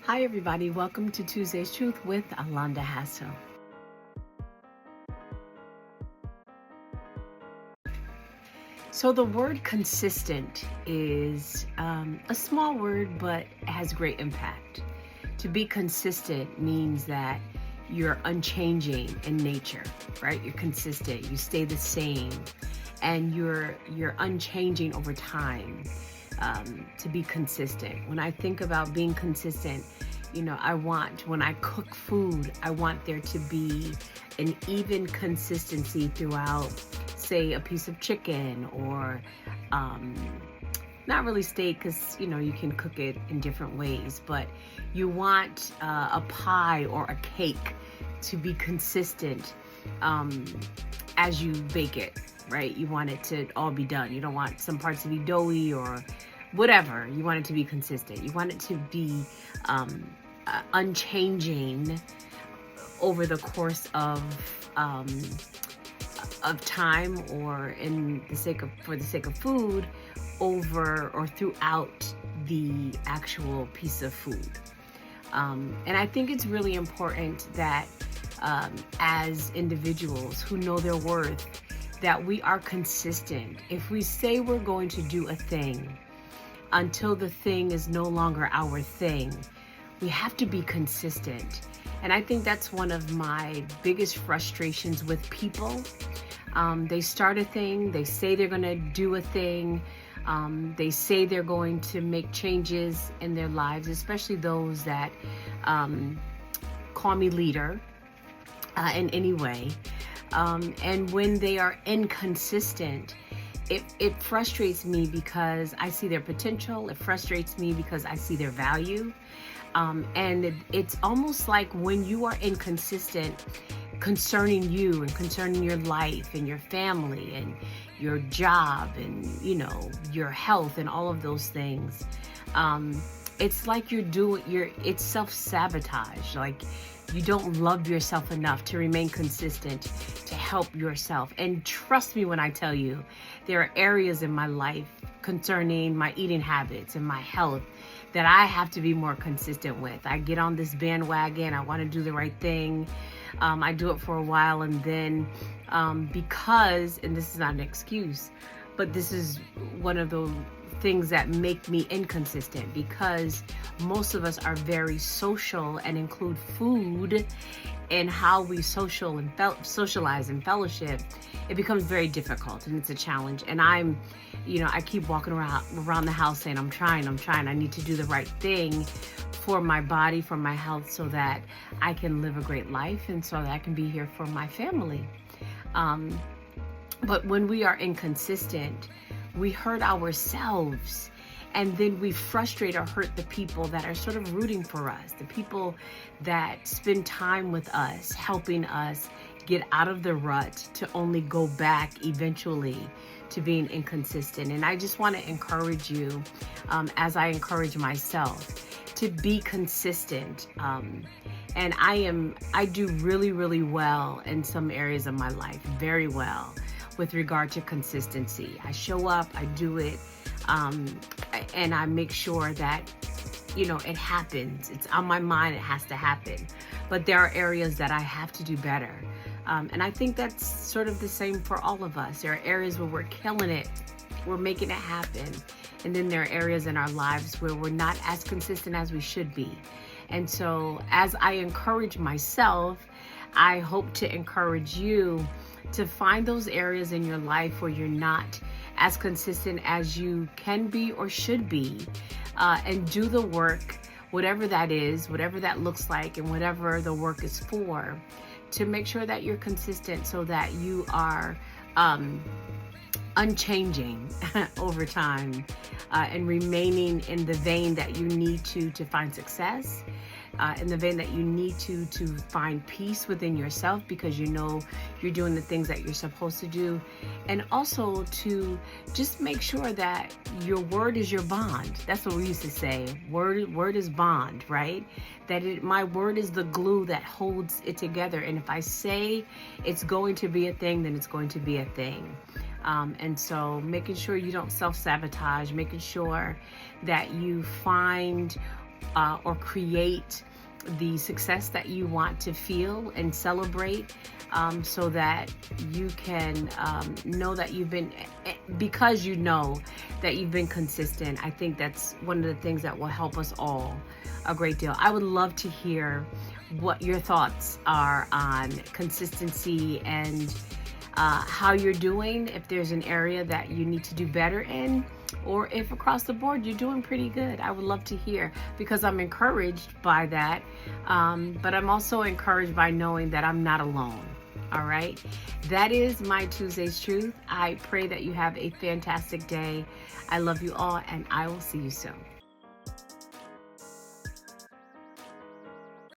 Hi, everybody. Welcome to Tuesday's Truth with Alonda Hassel. So, the word consistent is a small word, but has great impact. To be consistent means that you're unchanging in nature, right? You're consistent, you stay the same, and you're unchanging over time. To be consistent. When I think about being consistent, when I cook food, I want there to be an even consistency throughout, say, a piece of chicken or not really steak, because you can cook it in different ways, but you want a pie or a cake to be consistent as you bake it, right? You want it to all be done. You don't want some parts to be doughy or whatever. You want it to be consistent. You want it to be unchanging over the course of time, or for the sake of food, over or throughout the actual piece of food. And I think it's really important that as individuals who know their worth, that we are consistent. If we say we're going to do a thing until the thing is no longer our thing, we have to be consistent. And I think that's one of my biggest frustrations with people. They start a thing, they say they're going to do a thing, they say they're going to make changes in their lives, especially those that call me leader in any way. And when they are inconsistent, it frustrates me because I see their potential. It frustrates me because I see their value. And it's almost like when you are inconsistent concerning you and concerning your life and your family and your job and, your health and all of those things, it's like it's self-sabotage. Like, you don't love yourself enough to remain consistent to help yourself. And trust me when I tell you, there are areas in my life concerning my eating habits and my health that I have to be more consistent with. I get on this bandwagon. I want to do the right thing. I do it for a while, and then because, and this is not an excuse, but this is one of the things that make me inconsistent, because most of us are very social and include food in how we socialize and fellowship. It becomes very difficult, and it's a challenge. And I keep walking around the house saying, I'm trying. I need to do the right thing for my body, for my health, so that I can live a great life and so that I can be here for my family. But when we are inconsistent, we hurt ourselves, and then we frustrate or hurt the people that are sort of rooting for us, the people that spend time with us, helping us get out of the rut to only go back eventually to being inconsistent. And I just want to encourage you, as I encourage myself, to be consistent. And I do really, really well in some areas of my life, very well, with regard to consistency. I show up, I do it, and I make sure that, it happens. It's on my mind, it has to happen. But there are areas that I have to do better. And I think that's sort of the same for all of us. There are areas where we're killing it, we're making it happen. And then there are areas in our lives where we're not as consistent as we should be. And so as I encourage myself, I hope to encourage you to find those areas in your life where you're not as consistent as you can be or should be, and do the work, whatever that is, whatever that looks like, and whatever the work is for, to make sure that you're consistent so that you are unchanging over time, and remaining in the vein that you need to find success, in the vein that you need to find peace within yourself, because you're doing the things that you're supposed to do, and also to just make sure that your word is your bond. That's what we used to say. Word is bond, right? My word is the glue that holds it together. And if I say it's going to be a thing, then it's going to be a thing. And so making sure you don't self-sabotage, making sure that you find or create the success that you want to feel and celebrate, so that you can know that you've been, because you know that you've been consistent. I think that's one of the things that will help us all a great deal. I would love to hear what your thoughts are on consistency and how you're doing, if there's an area that you need to do better in, or if across the board you're doing pretty good. I would love to hear, because I'm encouraged by that, but I'm also encouraged by knowing that I'm not alone. All right, that is my Tuesday's Truth. I pray that you have a fantastic day. I love you all, and I will see you soon.